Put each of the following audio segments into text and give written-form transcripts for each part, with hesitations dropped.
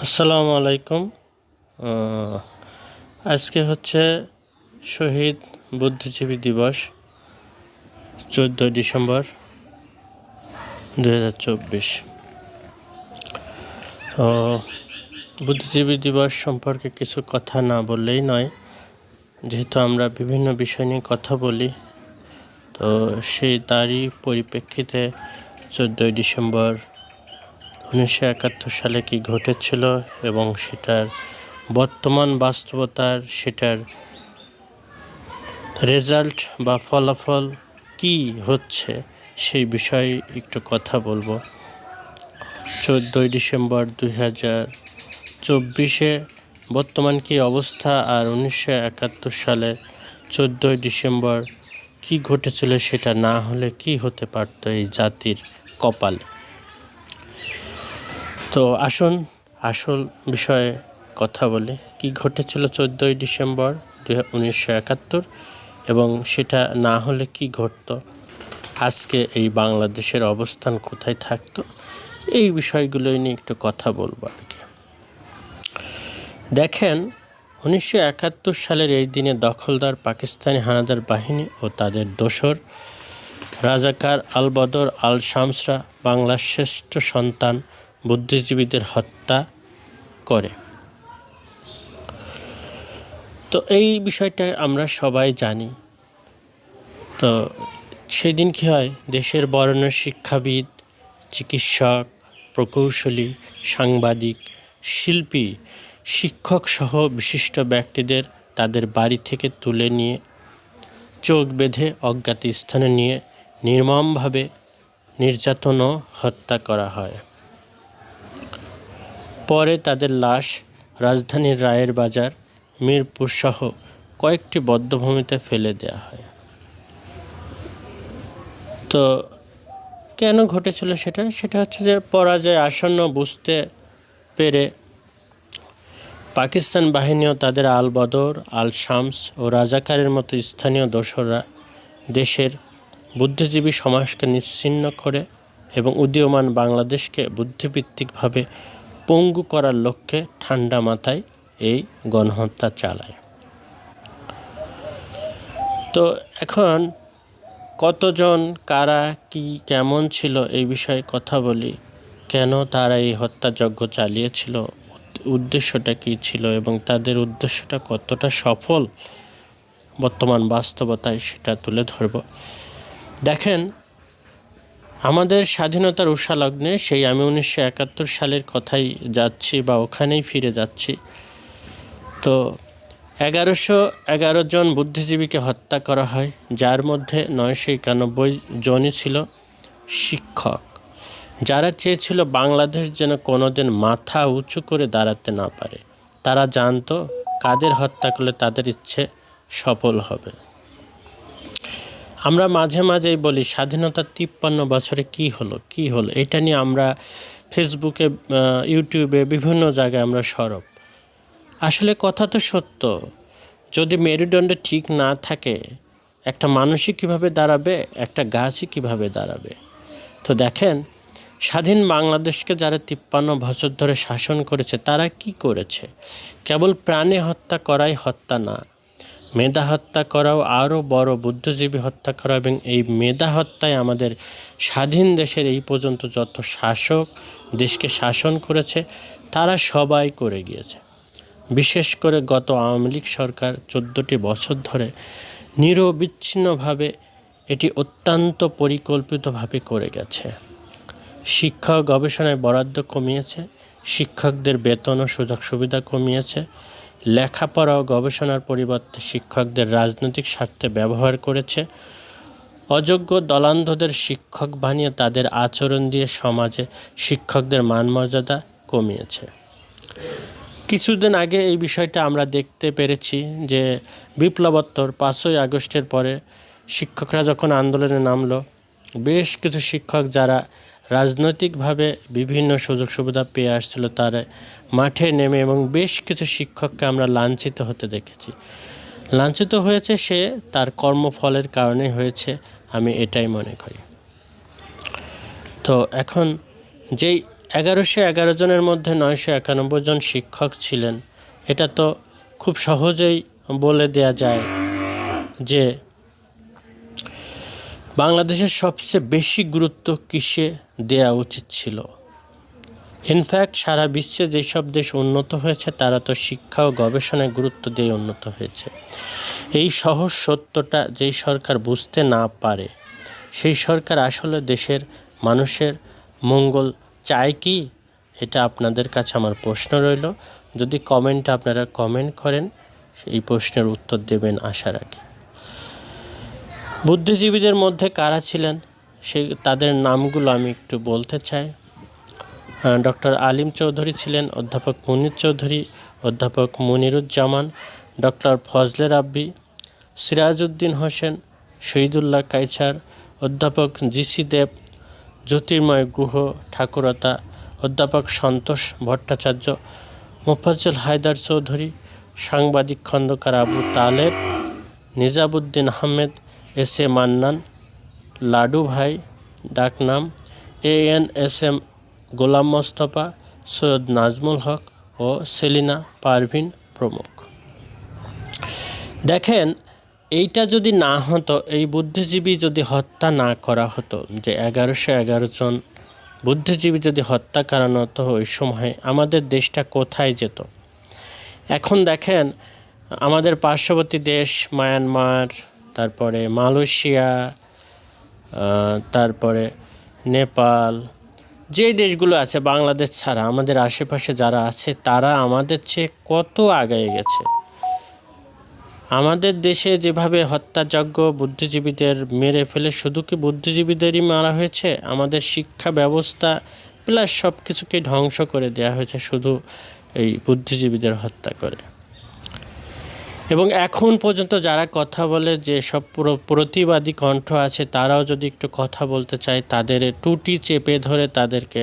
আসসালামু আলাইকুম। আজকে হচ্ছে শহীদ বুদ্ধিজীবী দিবস 14 ডিসেম্বর 2024। তো বুদ্ধিজীবী দিবস সম্পর্কে কিছু কথা না বললেই নয়, যেহেতু আমরা বিভিন্ন বিষয় নিয়ে কথা বলি। তো তারই পরিপ্রেক্ষিতে 14 ডিসেম্বর 1971 সালে কি ঘটেছিল এবং সেটার বর্তমান বাস্তবতার সেটার রেজাল্ট বা ফলাফল কি হচ্ছে সেই বিষয়ে একটু কথা বলবো। 14 ডিসেম্বর 2024 বর্তমান কি অবস্থা আর 1971 সালে 14 ডিসেম্বর কি ঘটেছিল সেটা না হলে কি হতে পারত এই জাতির কপালে। তো আসুন আসল বিষয়ে কথা বলি, কি ঘটেছিল 14 ডিসেম্বর 1971 এবং সেটা না হলে কি ঘটত, আজকে এই বাংলাদেশের অবস্থান কোথায় থাকতো, এই বিষয়গুলোই নিয়ে একটু কথা বলবো আর কি। দেখেন, 1971 সালের এই দিনে দখলদার পাকিস্তানি হানাদার বাহিনী ও তাদের দোসর রাজাকার আল বদর আল শামসরা বাংলার শ্রেষ্ঠ সন্তান বুদ্ধিজীবীদের হত্যা করে। তো এই বিষয়টা আমরা সবাই জানি। তো সেদিন কী হয়, দেশের বরেণ্য শিক্ষাবিদ, চিকিৎসক, প্রকৌশলী, সাংবাদিক, শিল্পী, শিক্ষক সহ বিশিষ্ট ব্যক্তিদের তাদের বাড়ি থেকে তুলে নিয়ে চোখ বেঁধে অজ্ঞাত স্থানে নিয়ে নির্মমভাবে নির্যাতন ও হত্যা করা হয়। পরে তাদের লাশ রাজধানীর রায়ের বাজার, মিরপুর সহ কয়েকটি বধ্যভূমিতে ফেলে দেওয়া হয়। তো কেন ঘটেছিল সেটা হচ্ছে যে পরাজয় আসন্ন বুঝতে পেরে পাকিস্তান বাহিনীও তাদের আল বদর, আল শামস ও রাজাকারের মতো স্থানীয় দোসররা দেশের বুদ্ধিজীবী সমাজকে নিশ্চিহ্ন করে এবং উদীয়মান বাংলাদেশকে বুদ্ধিভিত্তিকভাবে পঙ্গু করার লক্ষ্যে ঠান্ডা মাথায় এই গণহত্যা চালায়। তো এখন কতজন, কারা, কি, কেমন ছিল এই বিষয়ে কথা বলি। কেন তারা এই হত্যাযজ্ঞ চালিয়েছিল, উদ্দেশ্যটা কী ছিল এবং তাদের উদ্দেশ্যটা কতটা সফল বর্তমান বাস্তবতায় সেটা তুলে ধরব। দেখেন, আমাদের স্বাধীনতার উষালগ্নে সেই আমি 1971 সালের কথাই যাচ্ছি বা ওখানেই ফিরে যাচ্ছি। তো 1111 জন বুদ্ধিজীবীকে হত্যা করা হয়, যার মধ্যে 991 জনই ছিল শিক্ষক, যারা চেয়েছিল বাংলাদেশ যেন কোনোদিন মাথা উঁচু করে দাঁড়াতে না পারে। তারা জানতো কাদের হত্যা করলে তাদের ইচ্ছে সফল হবে। আমরা মাঝে মাঝেই বলি স্বাধীনতার 53 বছরে কি হলো, এটা নিয়ে আমরা ফেসবুকে, ইউটিউবে বিভিন্ন জায়গায় আমরা সরব। আসলে কথা তো সত্য। যদি মেরুদণ্ড ঠিক না থাকে, একটা মানুষই কীভাবে দাঁড়াবে, একটা গাছই কীভাবে দাঁড়াবে। তো দেখেন, স্বাধীন বাংলাদেশকে যারা 53 বছর ধরে শাসন করেছে তারা কি করেছে? কেবল প্রাণে হত্যা করাই হত্যা না, মেধা হত্যা করাও আরও বড়, বুদ্ধিজীবী হত্যা করা। এবং এই মেধা হত্যায় আমাদের স্বাধীন দেশের এই পর্যন্ত যত শাসক দেশকে শাসন করেছে তারা সবাই করে গিয়েছে। বিশেষ করে গত আওয়ামী লীগ সরকার 14টি বছর ধরে নিরবিচ্ছিন্নভাবে এটি অত্যন্ত পরিকল্পিতভাবে করে গেছে। শিক্ষা ও গবেষণায় বরাদ্দ কমিয়েছে, শিক্ষকদের বেতন ও সুযোগ সুবিধা কমিয়েছে, লেখাপড়া ও গবেষণার পরিবর্তে শিক্ষকদের রাজনৈতিক স্বার্থে ব্যবহার করেছে, অযোগ্য দলান্ধদের শিক্ষক বানিয়ে তাদের আচরণ দিয়ে সমাজে শিক্ষকদের মানমর্যাদা কমিয়েছে। কিছুদিন আগে এই বিষয়টা আমরা দেখতে পেরেছি যে বিপ্লবোত্তর 5ই আগস্টের পরে শিক্ষকরা যখন আন্দোলনে নামলো, বেশ কিছু শিক্ষক যারা রাজনৈতিকভাবে বিভিন্ন সুযোগ সুবিধা পেয়ে আসছিল তারা মাঠে নেমে, এবং বেশ কিছু শিক্ষককে আমরা লাঞ্ছিত হতে দেখেছি। লাঞ্ছিত হয়েছে সে তার কর্মফলের কারণে হয়েছে, আমি এটাই মনে করি। তো এখন যেই 1111 জনের মধ্যে 991 জন শিক্ষক ছিলেন। এটা তো খুব সহজেই বলে দেয়া যায় যে বাংলাদেশের সবচেয়ে বেশি গুরুত্ব কিসে দেয়া উচিত ছিল। ইনফ্যাক্ট সারা বিশ্বে যেসব দেশ উন্নত হয়েছে তারা তো শিক্ষা ও গবেষণায় গুরুত্ব দিয়ে উন্নত হয়েছে। এই সহজ সত্যটা যেই সরকার বুঝতে না পারে সেই সরকার আসলে দেশের মানুষের মঙ্গল চায় কি? এটা আপনাদের কাছে আমার প্রশ্ন রইল। যদি কমেন্টে আপনারা কমেন্ট করেন এই প্রশ্নের উত্তর দেবেন আশা রাখি। বুদ্ধিজীবীদের মধ্যে কারা ছিলেন তাদের নামগুলো আমি একটু বলতে চাই। ডক্টর আলিম চৌধুরী ছিলেন, অধ্যাপক মুনির চৌধুরী, অধ্যাপক মনিরুজ্জামান, ডক্টর ফজলে রাব্বি, সিরাজউদ্দিন হোসেন, শহীদুল্লাহ কায়ছার, অধ্যাপক জিসি দেব, জ্যোতির্ময় গুহ ঠাকুরতা, অধ্যাপক সন্তোষ ভট্টাচার্য, মোফাজ্জল হায়দার চৌধুরী, সাংবাদিক খন্দকার আবু তালেব, নিজামুদ্দিন আহমেদ, এস এ মান্নান, লাডু ভাই ডাকনাম, ANSM গোলাম মোস্তফা, সৈয়দ নাজমুল হক ও সেলিনা পারভিন প্রমুখ। দেখেন, এইটা যদি না হতো, এই বুদ্ধিজীবী যদি হত্যা না করা হতো, যে 1111 জন বুদ্ধিজীবী যদি হত্যা করানো হতো ওই সময়, আমাদের দেশটা কোথায় যেত? এখন দেখেন, আমাদের পার্শ্ববর্তী দেশ মায়ানমার, তারপরে মালয়েশিয়া, তারপরে নেপাল, যে দেশগুলো আছে বাংলাদেশ ছাড়া আমাদের আশেপাশে যারা আছে তারা আমাদের চেয়ে কত আগায় গেছে। আমাদের দেশে যেভাবে হত্যাযজ্ঞ বুদ্ধিজীবীদের মেরে ফেলে, শুধু কি বুদ্ধিজীবীদেরই মারা হয়েছে? আমাদের শিক্ষা ব্যবস্থা প্লাস সব কিছুকে ধ্বংস করে দেওয়া হয়েছে শুধু এই বুদ্ধিজীবীদের হত্যা করে। এবং এখন পর্যন্ত যারা কথা বলে, যে সব প্রতিবাদী কণ্ঠ আছে, তারাও যদি একটু কথা বলতে চায়, তাদের টুটি চেপে ধরে তাদেরকে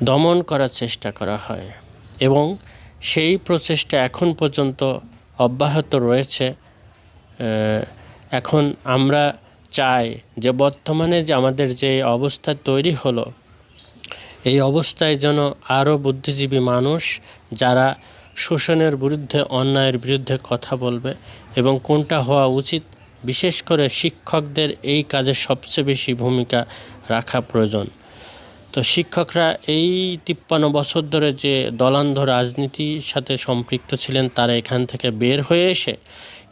দমন করার চেষ্টা করা হয় এবং সেই প্রচেষ্টা এখন পর্যন্ত অব্যাহত রয়েছে। এখন আমরা চাই যে বর্তমানে যে আমাদের যে অবস্থা তৈরি হলো, এই অবস্থায় যেন আরও বুদ্ধিজীবী মানুষ যারা শোষণের বিরুদ্ধে, অন্যায়ের বিরুদ্ধে কথা বলবে এবং কোনটা হওয়া উচিত, বিশেষ করে শিক্ষকদের এই কাজে সবচেয়ে বেশি ভূমিকা রাখা প্রয়োজন। তো শিক্ষকরা এই 53 বছর ধরে যে দলান্ধ রাজনীতির সাথে সম্পৃক্ত ছিলেন, তারা এখান থেকে বের হয়ে এসে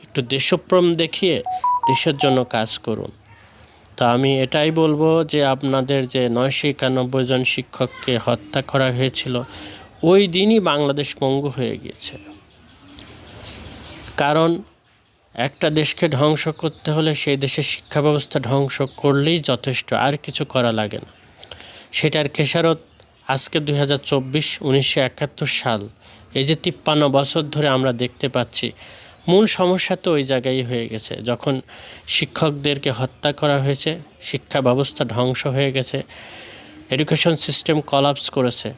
একটু দেশপ্রেম দেখিয়ে দেশের জন্য কাজ করুন। তো আমি এটাই বলবো যে আপনাদের যে 991 জন শিক্ষককে হত্যা করা হয়েছিল, ওই দিনই বাংলাদেশ পঙ্গু হয়ে গিয়েছে। কারণ একটা দেশকে ধ্বংস করতে হলে সেই দেশের শিক্ষা ব্যবস্থা ধ্বংস করলেই যথেষ্ট, আর কিছু করা লাগে না। সেটার খেসারত আজকে 2024, 1971 সাল, এই যে 53 বছর ধরে আমরা দেখতে পাচ্ছি। মূল সমস্যা তো ওই জায়গায় হয়ে গেছে, যখন শিক্ষকদেরকে হত্যা করা হয়েছে, শিক্ষা ব্যবস্থা ধ্বংস হয়ে গেছে, এডুকেশন সিস্টেম কলাপস করেছে।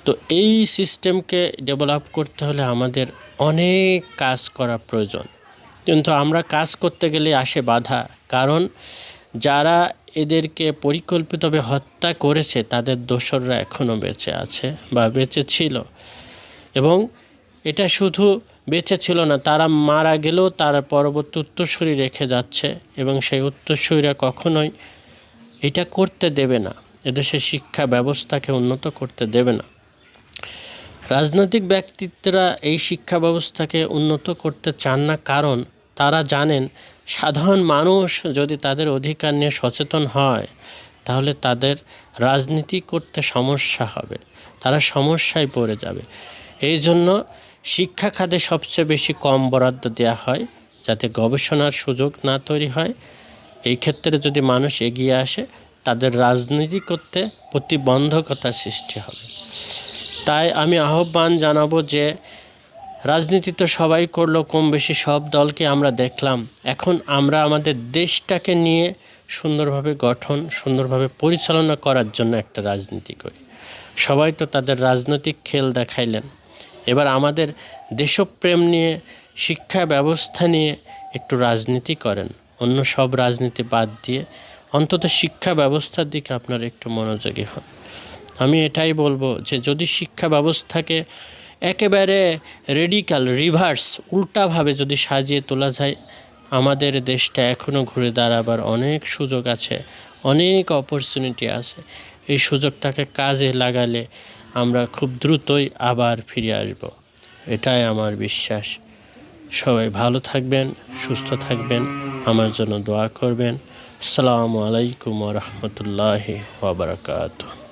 তো এই সিস্টেমকে ডেভেলপ করতে হলে আমাদের অনেক কাজ করা প্রয়োজন, কিন্তু আমরা কাজ করতে গেলে আসে বাধা। কারণ যারা এদেরকে পরিকল্পিতভাবে হত্যা করেছে তাদের দোসররা এখনও বেঁচে আছে বা বেঁচে ছিল, এবং এটা শুধু বেঁচে ছিল না, তারা মারা গেলেও তারা পরবর্তী উত্তরসূরি রেখে যাচ্ছে এবং সেই উত্তরসূরিরা কখনোই এটা করতে দেবে না, এদেশের শিক্ষা ব্যবস্থাকে উন্নত করতে দেবে না। রাজনৈতিক ব্যক্তিত্বরা এই শিক্ষা ব্যবস্থাকে উন্নত করতে চান না, কারণ তারা জানেন সাধারণ মানুষ যদি তাদের অধিকার নিয়ে সচেতন হয় তাহলে তাদের রাজনীতি করতে সমস্যা হবে, তারা সমস্যায় পড়ে যাবে। এই জন্য শিক্ষা খাতে সবচেয়ে বেশি কম বরাদ্দ দেওয়া হয়, যাতে গবেষণার সুযোগ না তৈরি হয়। এই ক্ষেত্রে যদি মানুষ এগিয়ে আসে, তাদের রাজনীতি করতে প্রতিবন্ধকতা সৃষ্টি হবে। তাই আমি আহ্বান জানাবো যে রাজনীতি তো সবাই করলো, কম বেশি সব দলকে আমরা দেখলাম, এখন আমরা আমাদের দেশটাকে নিয়ে সুন্দরভাবে গঠন, সুন্দরভাবে পরিচালনা করার জন্য একটা রাজনীতি করি। সবাই তো তাদের রাজনৈতিক খেল দেখাইলেন, এবার আমাদের দেশপ্রেম নিয়ে, শিক্ষা ব্যবস্থা নিয়ে একটু রাজনীতি করেন। অন্য সব রাজনীতি বাদ দিয়ে অন্তত শিক্ষা ব্যবস্থার দিকে আপনারা একটু মনোযোগী হন। আমি এটাই বলবো যে যদি শিক্ষা ব্যবস্থাকে একেবারে রেডিক্যাল রিভার্স উল্টাভাবে যদি সাজিয়ে তোলা যায়, আমাদের দেশটা এখনও ঘুরে দাঁড়াবার অনেক সুযোগ আছে, অনেক অপরচুনিটি আছে। এই সুযোগটাকে কাজে লাগালে আমরা খুব দ্রুতই আবার ফিরে আসব, এটাই আমার বিশ্বাস। সবাই ভালো থাকবেন, সুস্থ থাকবেন, আমার জন্য দোয়া করবেন। আসসালামু আলাইকুম ওয়া রাহমাতুল্লাহি ওয়া বারাকাতুহু।